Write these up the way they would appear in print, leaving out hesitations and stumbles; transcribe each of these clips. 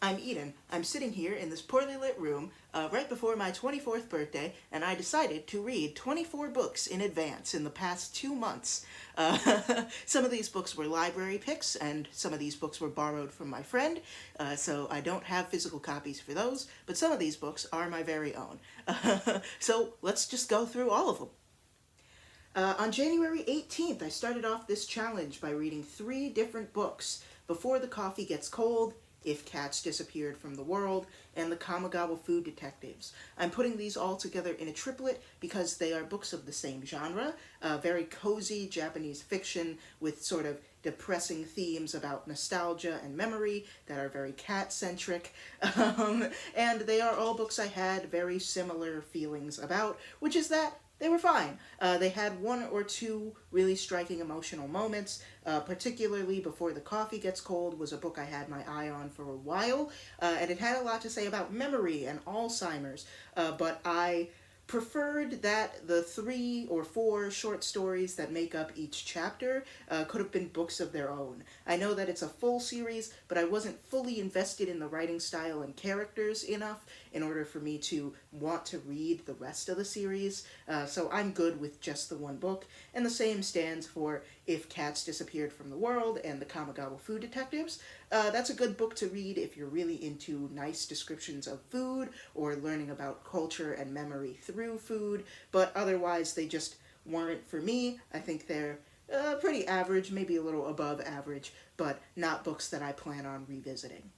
I'm Eden. I'm sitting here in this poorly lit room right before my 24th birthday, and I decided to read 24 books in advance in the past 2 months. Some of these books were library picks, and some of these books were borrowed from my friend, so I don't have physical copies for those, but some of these books are my very own. So let's just go through all of them. On January 18th, I started off this challenge by reading 3 different books: Before the Coffee Gets Cold, If Cats Disappeared from the World, and The Kamigawa Food Detectives. I'm putting these all together in a triplet because they are books of the same genre, very cozy Japanese fiction with sort of depressing themes about nostalgia and memory that are very cat-centric. And they are all books I had very similar feelings about, which is that they were fine. They had 1 or 2 really striking emotional moments, particularly Before the Coffee Gets Cold was a book I had my eye on for a while, and it had a lot to say about memory and Alzheimer's, but I preferred that the 3 or 4 short stories that make up each chapter could have been books of their own. I know that it's a full series, but I wasn't fully invested in the writing style and characters enough in order for me to want to read the rest of the series, so I'm good with just the one book, and the same stands for If Cats Disappeared from the World and The Kamigawa Food Detectives. That's a good book to read if you're really into nice descriptions of food or learning about culture and memory through food, but otherwise they just weren't for me. I think they're pretty average, maybe a little above average, but not books that I plan on revisiting.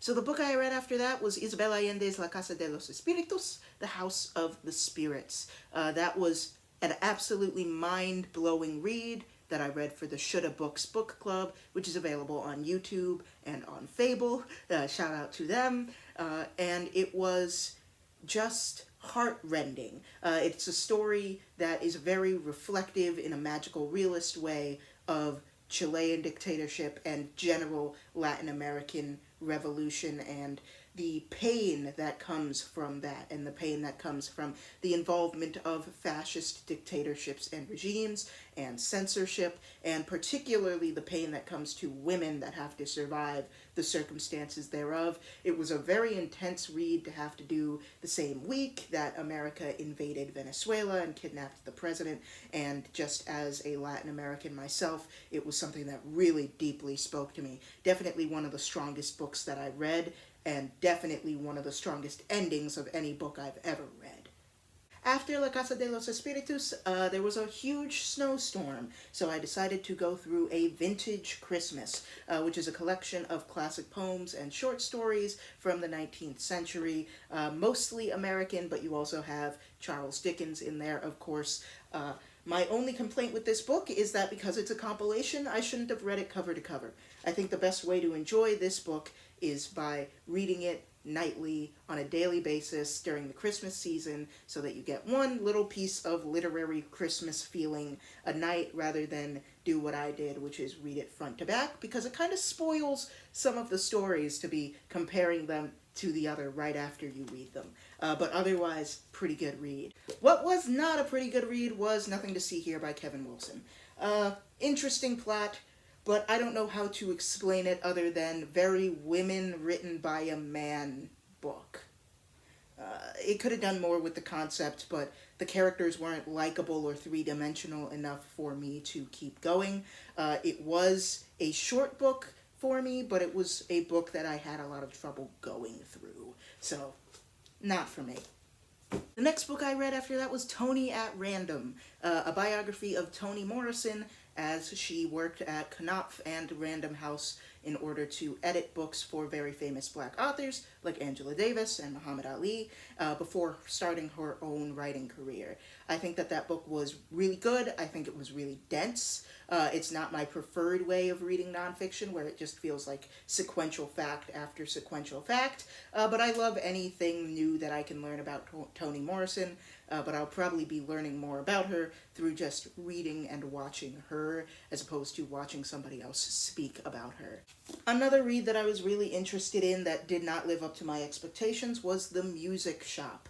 So the book I read after that was Isabel Allende's La Casa de los Espíritus, The House of the Spirits. That was an absolutely mind-blowing read that I read for the Shoulda Books Book Club, which is available on YouTube and on Fable. Shout out to them. And it was just heartrending. It's a story that is very reflective in a magical realist way of Chilean dictatorship and general Latin American revolution and the pain that comes from that, and the pain that comes from the involvement of fascist dictatorships and regimes and censorship, and particularly the pain that comes to women that have to survive the circumstances thereof. It was a very intense read to have to do the same week that America invaded Venezuela and kidnapped the president, and just as a Latin American myself, it was something that really deeply spoke to me. Definitely one of the strongest books that I read, and definitely one of the strongest endings of any book I've ever read. After La Casa de los Espíritus, there was a huge snowstorm, so I decided to go through A Vintage Christmas, which is a collection of classic poems and short stories from the 19th century, mostly American, but you also have Charles Dickens in there, of course. My only complaint with this book is that because it's a compilation, I shouldn't have read it cover to cover. I think the best way to enjoy this book is by reading it nightly on a daily basis during the Christmas season, so that you get one little piece of literary Christmas feeling a night rather than do what I did, which is read it front to back, because it kind of spoils some of the stories to be comparing them to the other right after you read them. But otherwise, pretty good read. What was not a pretty good read was Nothing to See Here by Kevin Wilson. Interesting plot, but I don't know how to explain it other than very women written by a man book. It could have done more with the concept, but the characters weren't likable or three-dimensional enough for me to keep going. It was a short book for me, but it was a book that I had a lot of trouble going through. So, not for me. The next book I read after that was Toni at Random, a biography of Toni Morrison as she worked at Knopf and Random House in order to edit books for very famous black authors like Angela Davis and Muhammad Ali before starting her own writing career. I think that that book was really good. I think it was really dense. It's not my preferred way of reading nonfiction, where it just feels like sequential fact after sequential fact, but I love anything new that I can learn about Toni Morrison, but I'll probably be learning more about her through just reading and watching her, as opposed to watching somebody else speak about her. Another read that I was really interested in that did not live up to my expectations was The Music Shop.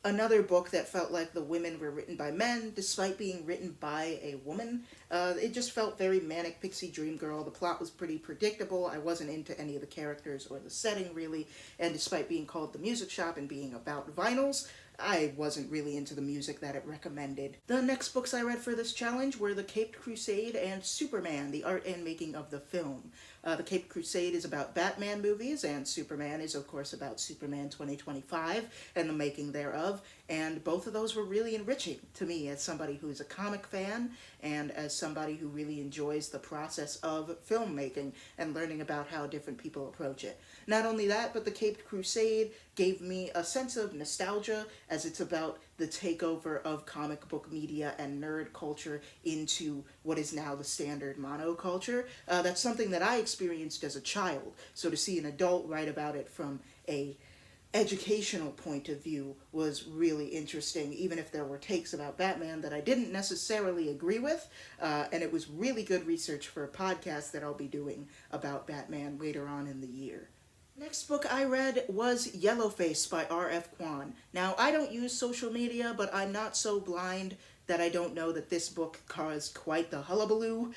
Another book that felt like the women were written by men, despite being written by a woman. It just felt very manic pixie dream girl. The plot was pretty predictable. I wasn't into any of the characters or the setting really, and despite being called The Music Shop and being about vinyls, I wasn't really into the music that it recommended. The next books I read for this challenge were The Caped Crusade and Superman, the art and making of the film. The Caped Crusade is about Batman movies, and Superman is, of course, about Superman 2025 and the making thereof. And both of those were really enriching to me as somebody who's a comic fan and as somebody who really enjoys the process of filmmaking and learning about how different people approach it. Not only that, but The Caped Crusade gave me a sense of nostalgia as it's about the takeover of comic book media and nerd culture into what is now the standard monoculture. That's something that I experienced as a child, so to see an adult write about it from a educational point of view was really interesting, even if there were takes about Batman that I didn't necessarily agree with, and it was really good research for a podcast that I'll be doing about Batman later on in the year. Next book I read was Yellowface by R.F. Kuang. Now, I don't use social media, but I'm not so blind that I don't know that this book caused quite the hullabaloo,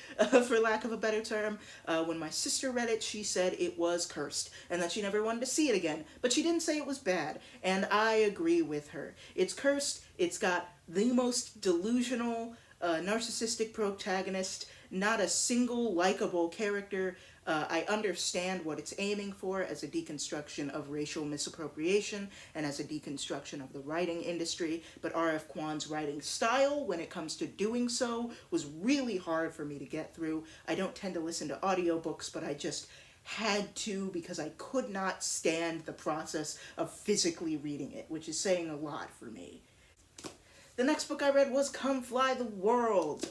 for lack of a better term. When my sister read it, she said it was cursed, and that she never wanted to see it again, but she didn't say it was bad, and I agree with her. It's cursed, it's got the most delusional, narcissistic protagonist, not a single likable character. I understand what it's aiming for as a deconstruction of racial misappropriation and as a deconstruction of the writing industry, but R.F. Kuang's writing style, when it comes to doing so, was really hard for me to get through. I don't tend to listen to audiobooks, but I just had to because I could not stand the process of physically reading it, which is saying a lot for me. The next book I read was Come Fly the World.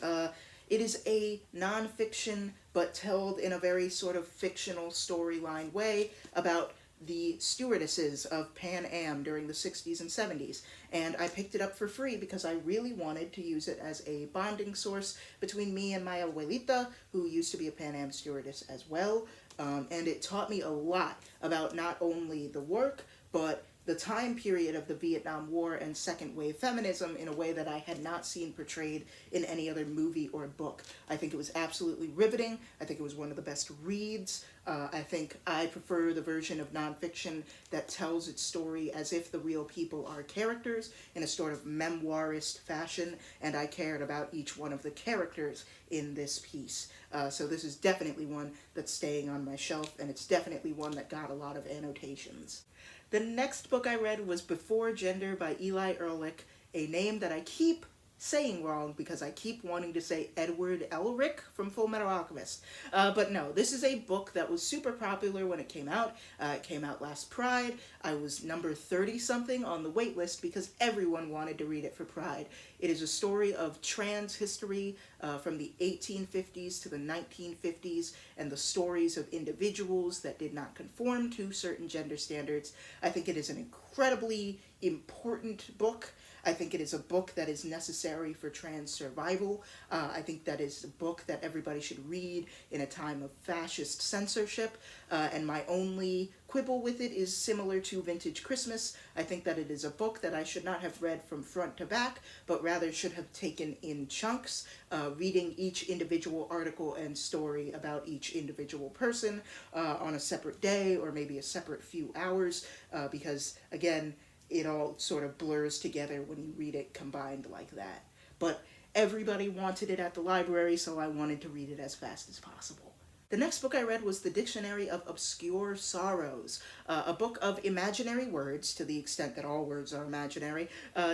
It is a nonfiction, but told in a very sort of fictional storyline way about the stewardesses of Pan Am during the 60s and 70s. And I picked it up for free because I really wanted to use it as a bonding source between me and my abuelita, who used to be a Pan Am stewardess as well. And it taught me a lot about not only the work, but the time period of the Vietnam War and second wave feminism in a way that I had not seen portrayed in any other movie or book. I think it was absolutely riveting. I think it was one of the best reads. I think I prefer the version of nonfiction that tells its story as if the real people are characters in a sort of memoirist fashion, and I cared about each one of the characters in this piece. So this is definitely one that's staying on my shelf, and it's definitely one that got a lot of annotations. The next book I read was Before Gender by Eli Ehrlich, a name that I keep saying wrong because I keep wanting to say Edward Elric from Full Metal Alchemist. But no, this is a book that was super popular when it came out. It came out last Pride. I was number 30-something on the wait list because everyone wanted to read it for Pride. It is a story of trans history from the 1850s to the 1950s and the stories of individuals that did not conform to certain gender standards. I think it is an incredibly important book. I think it is a book that is necessary for trans survival. I think that is a book that everybody should read in a time of fascist censorship. And my only quibble with it is similar to Vintage Christmas. I think that it is a book that I should not have read from front to back, but rather should have taken in chunks, reading each individual article and story about each individual person on a separate day or maybe a separate few hours, because, again, it all sort of blurs together when you read it combined like that. But everybody wanted it at the library, so I wanted to read it as fast as possible. The next book I read was The Dictionary of Obscure Sorrows, a book of imaginary words, to the extent that all words are imaginary,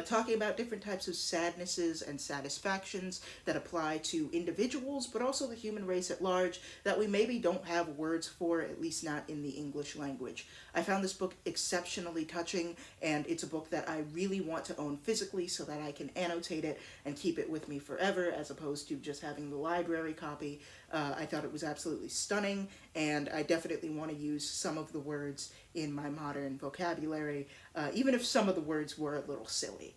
talking about different types of sadnesses and satisfactions that apply to individuals, but also the human race at large, that we maybe don't have words for, at least not in the English language. I found this book exceptionally touching, and it's a book that I really want to own physically so that I can annotate it and keep it with me forever, as opposed to just having the library copy. I thought it was absolutely stunning, and I definitely want to use some of the words in my modern vocabulary, even if some of the words were a little silly.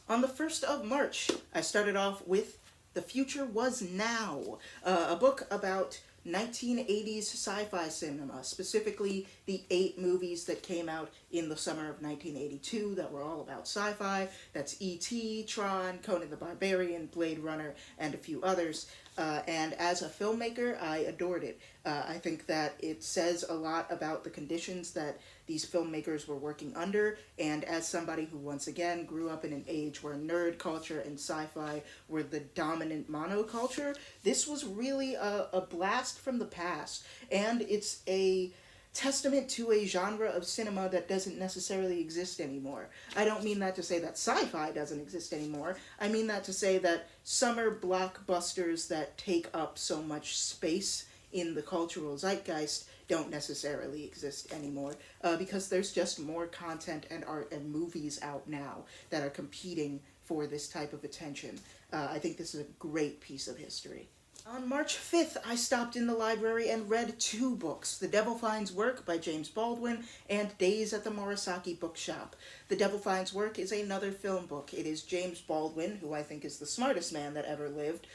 On the 1st of March, I started off with The Future Was Now, a book about 1980s sci-fi cinema, specifically the 8 movies that came out in the summer of 1982 that were all about sci-fi. That's E.T., Tron, Conan the Barbarian, Blade Runner, and a few others. And as a filmmaker, I adored it. I think that it says a lot about the conditions that these filmmakers were working under, and as somebody who once again grew up in an age where nerd culture and sci-fi were the dominant monoculture, this was really a blast from the past, and it's a testament to a genre of cinema that doesn't necessarily exist anymore. I don't mean that to say that sci-fi doesn't exist anymore. I mean that to say that summer blockbusters that take up so much space in the cultural zeitgeist don't necessarily exist anymore, because there's just more content and art and movies out now that are competing for this type of attention. I think this is a great piece of history. On March 5th, I stopped in the library and read 2 books, The Devil Finds Work by James Baldwin and Days at the Morisaki Bookshop. The Devil Finds Work is another film book. It is James Baldwin, who I think is the smartest man that ever lived,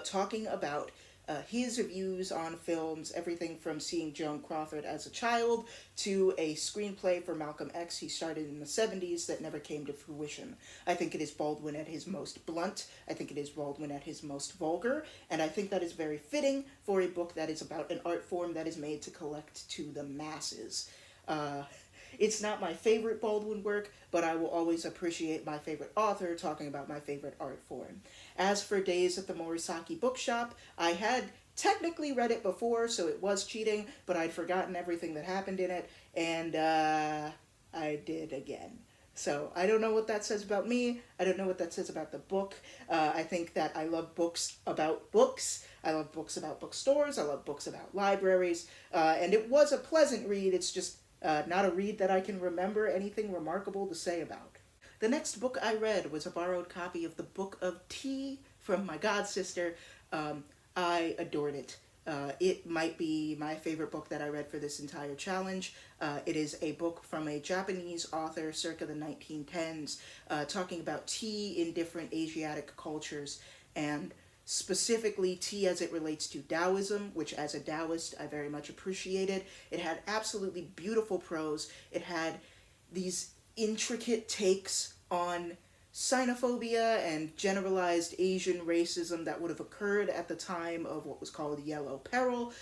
talking about his views on films, everything from seeing Joan Crawford as a child to a screenplay for Malcolm X he started in the 70s that never came to fruition. I think it is Baldwin at his most blunt, I think it is Baldwin at his most vulgar, and I think that is very fitting for a book that is about an art form that is made to collect to the masses. It's not my favorite Baldwin work, but I will always appreciate my favorite author talking about my favorite art form. As for Days at the Morisaki Bookshop, I had technically read it before, so it was cheating, but I'd forgotten everything that happened in it, and I did again. So I don't know what that says about me. I don't know what that says about the book. I think that I love books about books. I love books about bookstores. I love books about libraries. And it was a pleasant read. It's just not a read that I can remember anything remarkable to say about. The next book I read was a borrowed copy of the Book of Tea from my godsister. I adored it. It might be my favorite book that I read for this entire challenge. It is a book from a Japanese author circa the 1910s, talking about tea in different Asiatic cultures, and specifically tea as it relates to Taoism, which as a Taoist I very much appreciated. It had absolutely beautiful prose. It had these intricate takes on xenophobia and generalized Asian racism that would have occurred at the time of what was called Yellow Peril,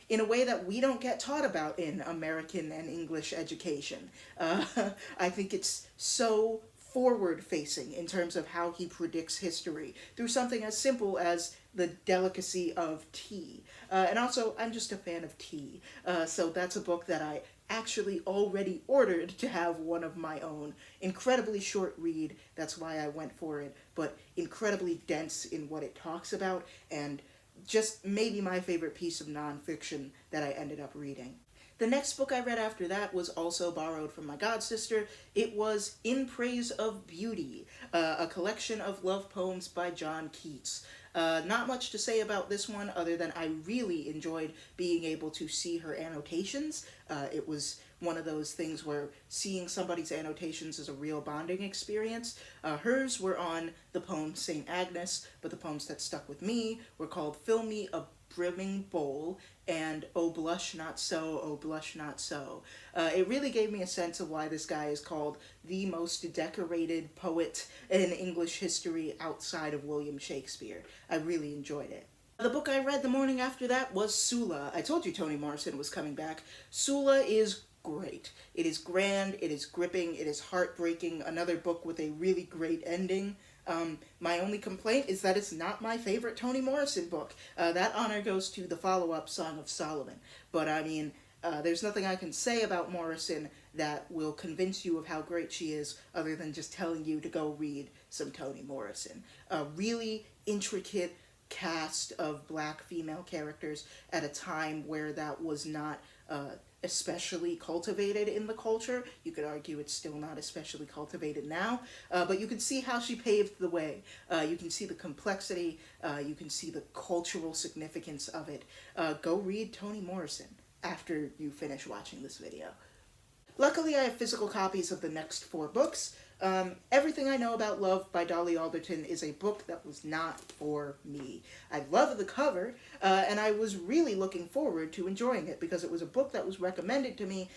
in a way that we don't get taught about in American and English education. I think it's so forward-facing in terms of how he predicts history through something as simple as the delicacy of tea. And also, I'm just a fan of tea, so that's a book that I actually already ordered to have one of my own. Incredibly short read, that's why I went for it, but incredibly dense in what it talks about, and just maybe my favorite piece of nonfiction that I ended up reading. The next book I read after that was also borrowed from my godsister. It was In Praise of Beauty, a collection of love poems by John Keats. Not much to say about this one other than I really enjoyed being able to see her annotations. It was one of those things where seeing somebody's annotations is a real bonding experience. Hers were on the poem St. Agnes, but the poems that stuck with me were called Fill Me a Brimming Bowl and Oh Blush Not So, Oh Blush Not So. It really gave me a sense of why this guy is called the most decorated poet in English history outside of William Shakespeare. I really enjoyed it. The book I read the morning after that was Sula. I told you Toni Morrison was coming back. Sula is great. It is grand, it is gripping, it is heartbreaking, another book with a really great ending. My only complaint is that it's not my favorite Toni Morrison book. That honor goes to the follow-up Song of Solomon. But I mean, there's nothing I can say about Morrison that will convince you of how great she is other than just telling you to go read some Toni Morrison. A really intricate cast of black female characters at a time where that was not especially cultivated in the culture. You could argue it's still not especially cultivated now, but you can see how she paved the way. You can see the complexity, you can see the cultural significance of it. Go read Toni Morrison after you finish watching this video. Luckily, I have physical copies of the next 4 books. Everything I Know About Love by Dolly Alderton is a book that was not for me. I love the cover, and I was really looking forward to enjoying it because it was a book that was recommended to me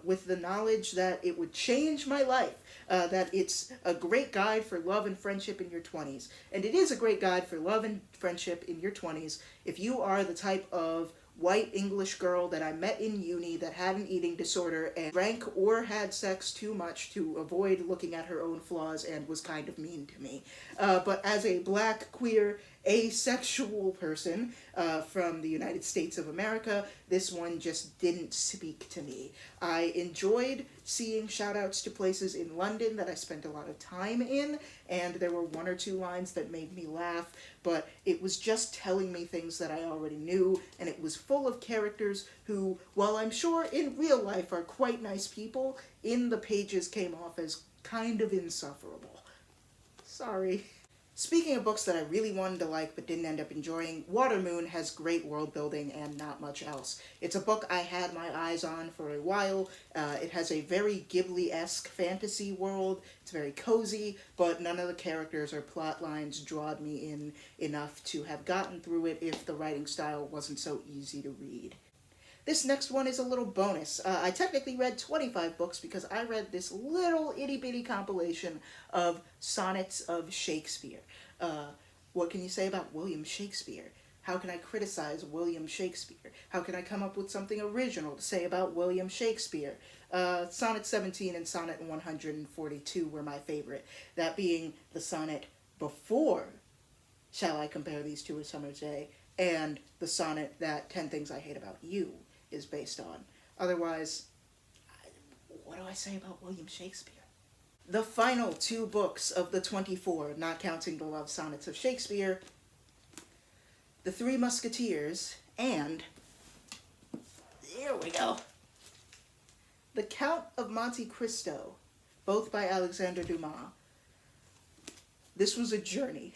with the knowledge that it would change my life, that it's a great guide for love and friendship in your 20s. And it is a great guide for love and friendship in your 20s if you are the type of white English girl that I met in uni that had an eating disorder and drank or had sex too much to avoid looking at her own flaws and was kind of mean to me. But as a black, queer, asexual person from the United States of America, this one just didn't speak to me. I enjoyed seeing shout-outs to places in London that I spent a lot of time in, and there were one or two lines that made me laugh, but it was just telling me things that I already knew, and it was full of characters who, while I'm sure in real life are quite nice people, in the pages came off as kind of insufferable. Sorry. Speaking of books that I really wanted to like but didn't end up enjoying, Watermoon has great world building and not much else. It's a book I had my eyes on for a while. It has a very Ghibli-esque fantasy world. It's very cozy, but none of the characters or plot lines drawed me in enough to have gotten through it if the writing style wasn't so easy to read. This next one is a little bonus. I technically read 25 books because I read this little itty-bitty compilation of sonnets of Shakespeare. What can you say about William Shakespeare? How can I criticize William Shakespeare? How can I come up with something original to say about William Shakespeare? Sonnet 17 and Sonnet 142 were my favorite. That being the sonnet before Shall I Compare These Two a Summer's Day, and the sonnet that 10 Things I Hate About You is based on. Otherwise, what do I say about William Shakespeare? The final two books of the 24, not counting the love sonnets of Shakespeare, The Three Musketeers, and, here we go, The Count of Monte Cristo, both by Alexander Dumas. This was a journey.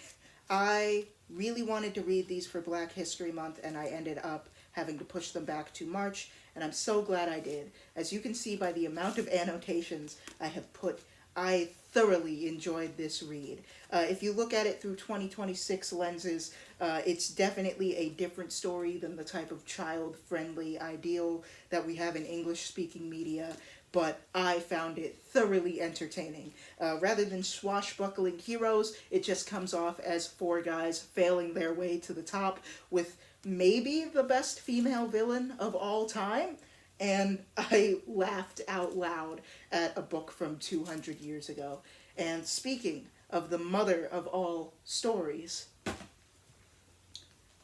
I really wanted to read these for Black History Month, and I ended up having to push them back to March, and I'm so glad I did. As you can see by the amount of annotations I have put, I thoroughly enjoyed this read. If you look at it through 2026 lenses, it's definitely a different story than the type of child-friendly ideal that we have in English-speaking media, but I found it thoroughly entertaining. Rather than swashbuckling heroes, it just comes off as four guys failing their way to the top with maybe the best female villain of all time, and I laughed out loud at a book from 200 years ago. And speaking of the mother of all stories,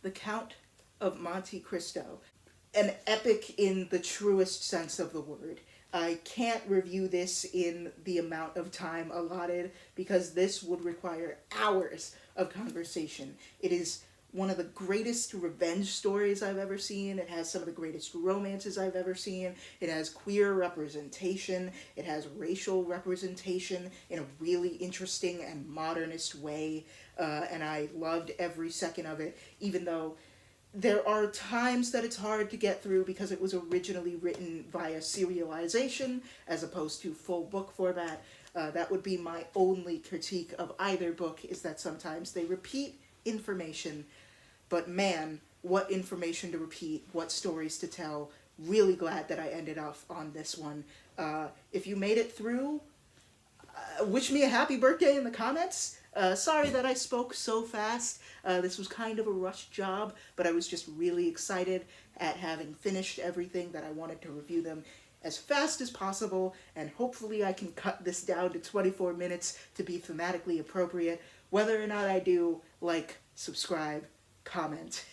The Count of Monte Cristo, an epic in the truest sense of the word. I can't review this in the amount of time allotted because this would require hours of conversation. It is one of the greatest revenge stories I've ever seen. It has some of the greatest romances I've ever seen. It has queer representation. It has racial representation in a really interesting and modernist way. And I loved every second of it, even though there are times that it's hard to get through because it was originally written via serialization as opposed to full book format. That would be my only critique of either book, is that sometimes they repeat information, but man, what information to repeat, what stories to tell. Really glad that I ended off on this one. If you made it through, wish me a happy birthday in the comments. Sorry that I spoke so fast. This was kind of a rushed job, but I was just really excited at having finished everything that I wanted to review them as fast as possible, and hopefully I can cut this down to 24 minutes to be thematically appropriate. Whether or not I do, like, subscribe, comment.